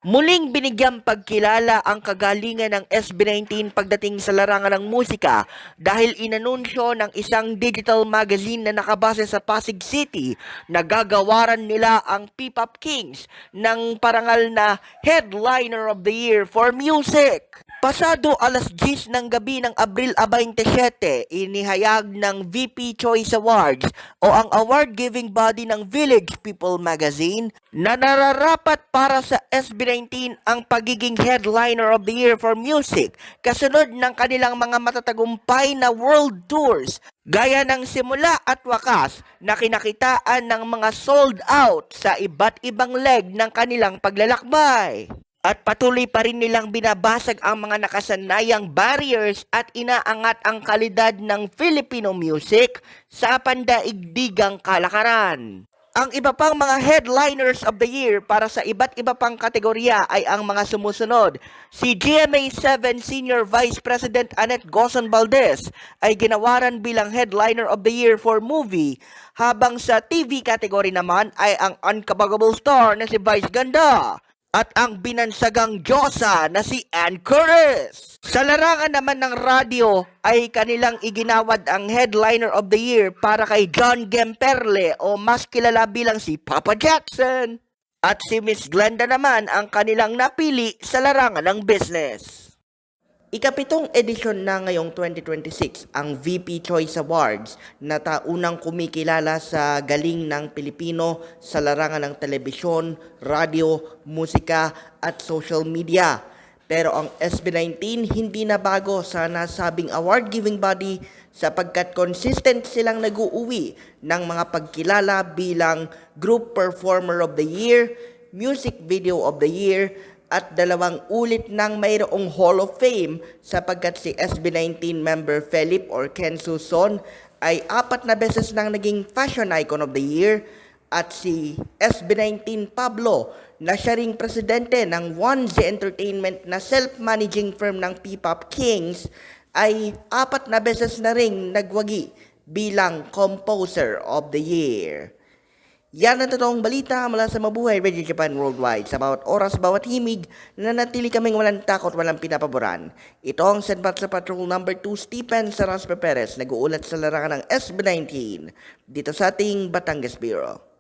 Muling binigyang pagkilala ang kagalingan ng SB19 pagdating sa larangan ng musika dahil inanunsyo ng isang digital magazine na nakabase sa Pasig City na gagawaran nila ang P-Pop Kings ng parangal na Headliner of the Year for Music. Pasado alas 10 ng gabi ng Abril 27, inihayag ng VP Choice Awards o ang award-giving body ng Village People Magazine na nararapat para sa SB19 ang pagiging Headliner of the Year for Music kasunod ng kanilang mga matatagumpay na world tours gaya ng simula at wakas na kinakitaan ng mga sold out sa iba't ibang leg ng kanilang paglalakbay. At patuloy pa rin nilang binabasag ang mga nakasanayang barriers at inaangat ang kalidad ng Filipino music sa pandaigdigang kalakaran. Ang iba pang mga headliners of the year para sa iba't iba pang kategorya ay ang mga sumusunod. Si GMA7 Senior Vice President Annette Gozon Valdez ay ginawaran bilang headliner of the year for movie, habang sa TV category naman ay ang unkabagable star na si Vice Ganda at ang binansagang Diyosa na si Ann Curtis. Sa larangan naman ng radyo ay kanilang iginawad ang Headliner of the Year para kay John Gemperle o mas kilala bilang si Papa Jackson. At si Miss Glenda naman ang kanilang napili sa larangan ng business. Ikapitong edisyon na ngayong 2026 ang VP Choice Awards na taunang kumikilala sa galing ng Pilipino sa larangan ng telebisyon, radyo, musika at social media. Pero ang SB19 hindi na bago sa nasabing award-giving body sapagkat consistent silang nag-uuwi ng mga pagkilala bilang Group Performer of the Year, Music Video of the Year, at 2 ulit ng mayroong Hall of Fame sapagkat si SB19 member Philip or Ken Suson ay 4 na beses nang naging Fashion Icon of the Year at si SB19 Pablo na siya ring presidente ng 1Z Entertainment na self-managing firm ng P-Pop Kings ay 4 na beses na ring nagwagi bilang Composer of the Year. Yan ang totoong balita mula sa Mabuhay Radio Japan Worldwide. Sa bawat oras, bawat himig, nanatili kaming walang takot, walang pinapaboran. Ito ang Senpat sa Patrol number 2 Stephen Saraspe Perez, nag-uulat sa larangan ng SB19 dito sa ating Batangas Bureau.